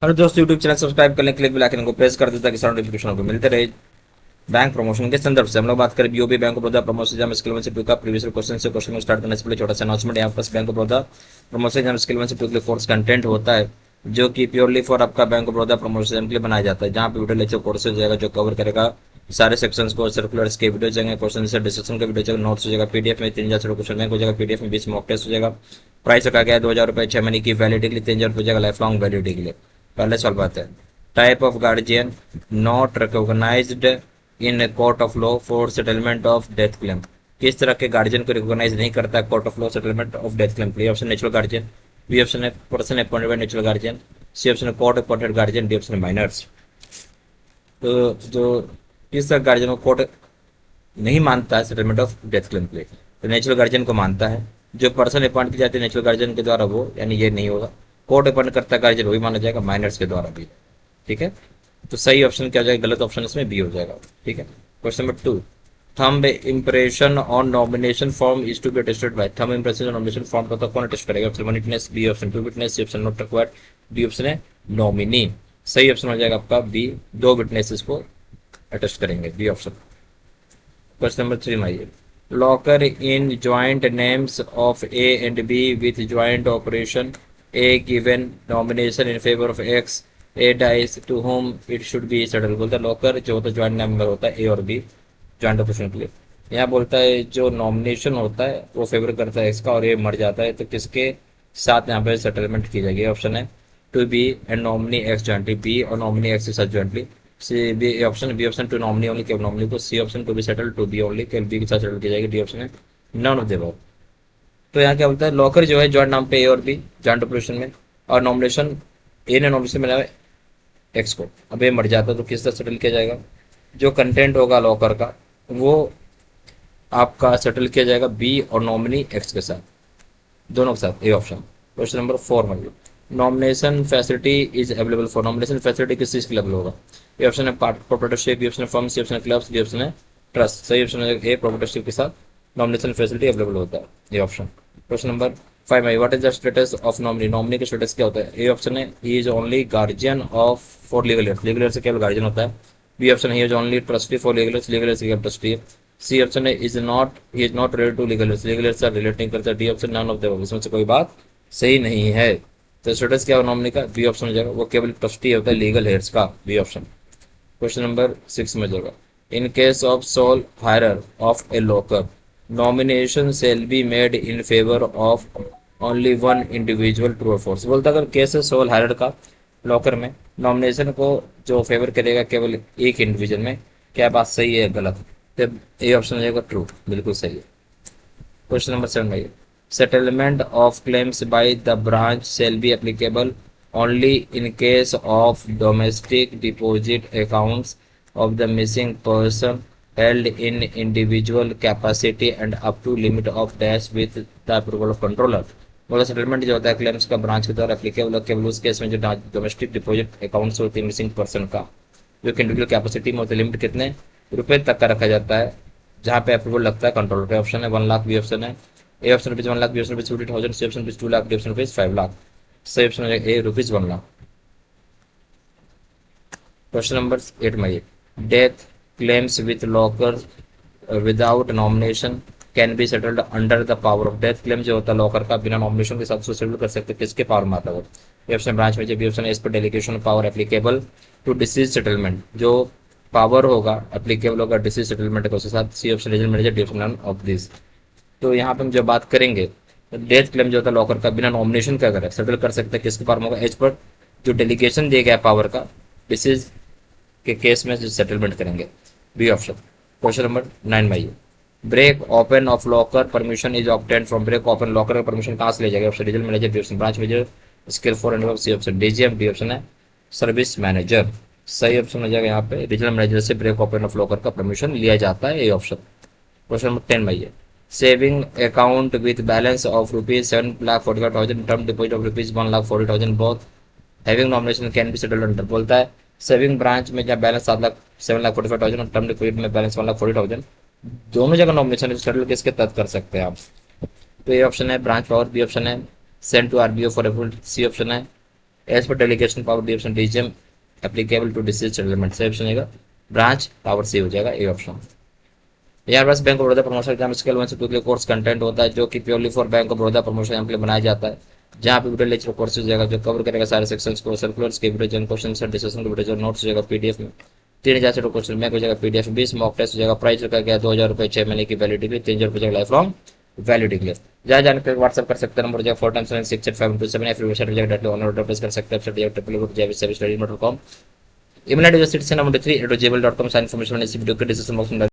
Hello दोस्तों, YouTube channel subscribe करने के लिए बेल आइकन को प्रेस कर दें ताकि सारे नोटिफिकेशन को मिलते रहे। बैंक प्रमोशन के संदर्भ से हम लोग बात करें BOB bank of Baroda promotion exam skill 1 से 2 का प्रीवियस क्वेश्चन से क्वेश्चन को स्टार्ट करने से पहले छोटा सा अनाउंसमेंट। यहाँ पास bank of Baroda promotion exam skill 1 से 2 के लिए कोर्स कंटेंट होता है जो कि प्योरली फॉर आपका bank of Baroda promotion exam के लिए बनाया जाता है, जहाँ पे वीडियो लेक्चर कोर्स हो जाएगा जो कवर करेगा सारे सेक्शंस को। सर्कुलर्स के वीडियो जाएंगे, क्वेश्चन से डिस्कशन का वीडियो जाएगा, नोट्स हो जाएगा पीडीएफ में 3000 से क्वेश्चन बैंक हो जाएगा पीडीएफ में, 20 मॉक टेस्ट हो जाएगा। प्राइस रखा गया है 2000 रुपये 6 महीने की वैलिडिटी के लिए, 3000 हो जाएगा लाइफ लॉन्ग वैलिडिटी के लिए। पहले सवाल बात है, type of guardian not recognised in court of law for settlement of death claim. किस तरह के गार्जियन को रिकॉग्नाइज नहीं करता है court of law settlement of death claim के लिए? Option natural guardian, B option है person appointed by natural guardian, C option है court appointed guardian, D option है माइनर्स। तो जो किस तरह गार्जियन को कोर्ट नहीं मानता है सेटलमेंट ऑफ डेथ क्लेम के लिए, तो नेचुरल गार्जियन को मानता है। जो पर्सन अपॉइंट की जाती है नेचुरल गार्जियन के द्वारा वो, यानी ये नहीं होगा। कोर्ट अपॉइंट करता है गार्जियन वही माना जाएगा, माइनर्स के द्वारा भी। ठीक है, तो सही ऑप्शन क्या हो जाएगा? गलत ऑप्शन इसमें बी हो जाएगा। ठीक है, question number 2, thumb impression on nomination form is to be attested by. Thumb impression on nomination form का तो कौन अटेस्ट करेगा? Option 1 witness, B option 2 witness, C option not required, D option है नॉमिनी। सही ऑप्शन हो जाएगा आपका B, 2 witnesses को अटेस्ट करेंगे, बी ऑप्शन। क्वेश्चन नंबर 3 में आइए, locker in joint names of A and B with joint operation a given nomination in favour of X A dies to whom it should be settle. बोलता है locker जो होता है joint number होता है ए और बी ज्वाइंट ऑपरेशन के लिए। यहाँ बोलता है जो नॉमिनेशन होता है वो फेवर करता है एक्स का और ए मर जाता है तो किसके साथ यहाँ पे सेटलमेंट की जाएगी? ऑप्शन है to B and nominee X jointly, B और नॉमिनी एक्स के साथ jointly, C B option, B option to nominee only केवल नॉमिनी को, C option to B settle to B only केवल बी के साथ सेटल की जाएगी, डी ऑप्शन है नन ऑफ द अबव। तो यहाँ क्या बोलता है, लॉकर जो है ज्वाइंट नाम पे ए और बी ज्वाइंट ऑपरेशन में, और नॉमिनेशन ए ने नॉमिनेशन बनाया एक्स को, अब ए मर जाता है तो किस तरह सेटल किया जाएगा? जो कंटेंट होगा लॉकर का वो आपका सेटल किया जाएगा बी और नॉमिनी एक्स के साथ, दोनों के साथ, ए ऑप्शन। क्वेश्चन नंबर 4 में nomination facility is available for. Nomination facility किस चीज के लिए अवेलेबल होगा? ए ऑप्शन है प्रोप्राइटरशिप, बी ऑप्शन है फर्म, सी ऑप्शन है क्लब्स, डी ऑप्शन है ट्रस्ट। सही ऑप्शन है ए, प्रोप्राइटरशिप के साथ नॉमिनेशन फैसिलिटी अवेलेबल होता है, ए ऑप्शन। क्वेश्चन नंबर 5 में what is the status of nominee. Nominee का स्टेटस क्या होता है? ए ऑप्शन है he is only guardian of for legal years, legal year से केवल गार्जियन होता है। B option he is only trustee for legal years, legal years केवल ट्रस्टी है। सी ऑप्शन है is not, he is not related to legal years, legal years से relate नहीं करता। D option none of the, इसमें से कोई बात सही नहीं है। तो स्टेटस क्या हो नॉमिनी का? बी ऑप्शन हो जाएगा, वो केवल ट्रस्टी होता है लीगल हेयर्स का, बी ऑप्शन। क्वेश्चन नंबर 6 में जाएगा, in case of sole hirer of a locker nomination shall be made in favour of only one individual, true और फॉल्स। बोलता अगर केस है सोल हायरर का लॉकर में, नॉमिनेशन को जो फेवर करेगा केवल एक इंडिविजुअल में, क्या बात सही है गलत? तो ए ऑप्शन हो जाएगा ट्रू, बिल्कुल सही है। क्वेश्चन नंबर 7 में settlement of claims by the branch shall be applicable only in case of domestic deposit accounts of the missing person held in individual capacity and up to limit of dash with the approval of controller। बोला settlement जो होता है claims का branch के द्वारा applicable केवल उस case में जो डोमेस्टिक डिपॉजिट अकाउंट्स होती है मिसिंग पर्सन का, जो कि इंडिविजुअल कैपेसिटी में होती है, लिमिट कितने रुपए तक का रखा जाता है, जहाँ पे अप्रूवल लगता है कंट्रोलर पे। ऑप्शन है 1 लाख, बी ऑप्शन है A option rupees 1 lakh, B option rupees 50,000, C option rupees 2 lakh, D option rupees 5 lakh. सही ऑप्शन है A rupees 1 lakh. Question number 8 में ये death claims with locker without nomination can be settled under the power of death. Claim जो होता है locker का बिना nomination के साथ उसको सेटल कर सकते, किसके पावर में आता है? ए ऑप्शन ब्रांच में, B option as per delegation power applicable to deceased settlement, जो पावर होगा एप्लीकेबल होगा डिसीज सेटलमेंट के साथ, C option regional manager, D option none of this. तो यहाँ पे हम जब बात करेंगे तो डेथ क्लेम जो होता है लॉकर का बिना नॉमिनेशन का अगर सेटल कर सकते हैं, किसके पावर में होगा? एज पर जो डेलीगेशन दिया गया पावर का डिसीज के केस में जो सेटलमेंट करेंगे, बी ऑप्शन। क्वेश्चन नंबर 9 में आइए, break open of locker permission is obtain from. Break open locker का परमिशन कहाँ से ले जाएगा? Option regional manager, B option branch manager, skill for and C option DGM, D option है service manager. सही option हो जाएगा यहाँ पे रीजनल मैनेजर से ब्रेक ओपन ऑफ लॉकर का परमिशन लिया जाता है, ए ऑप्शन। क्वेश्चन नंबर 10 में आइए, saving account with balance of rupees 7,45,000, term deposit of rupees 1,40,000 both having nomination can be settled under. बोलता है सेविंग ब्रांच में जहाँ बैलेंस 7,45,000 और टर्म डिपॉजिट में बैलेंस 1,40,000, दोनों जगह नॉमिनेशन सेटल किसके तहत कर सकते हैं आप? तो ये ऑप्शन है ब्रांच पावर, बी ऑप्शन है send to RBO for approval, C option है as per delegation power D option DGM applicable to deceased settlement, सही ऑप्शन आएगा ब्रांच पावर सी हो जाएगा, ए ऑप्शन। यार बस bank of Baroda promotion exam scale 1 से 2 के लिए कोर्स कंटेंट होता है जो कि purely for bank of Baroda promotion exam के लिए बनाया जाता है, जहाँ पे वीडियो लेक्चर कोर्सेज जाएगा जो कवर करेगा सारे सेक्शंस को, सर्कुलर्स के वीडियो, जन क्वेश्चन सर डिस्कशन के वीडियो, नोट्स हो जाएगा पीडीएफ में, 3000 से क्वेश्चन बैंक हो जाएगा पीडीएफ, 20 मॉक टेस्ट हो जाएगा, प्राइस रखा गया 2000 रुपये 6 महीने की वैलिडिटी, 3000 रुपये जाएगा लाइफ लॉन्ग वैलिडिटी। जहाँ जानकर व्हाट्सअप कर सकते हैं, नंबर जाएगा 4x768527 या फिर वेबसाइट जाएगा डायरेक्टली ऑनलाइन ऑर्डर प्लेस कर सकते हैं, website www.javisservice.com। Email ID citizen number 3@gmail.com, सारी इन्फॉर्मेशन इस वीडियो के डिस्क्रिप्शन बॉक्स में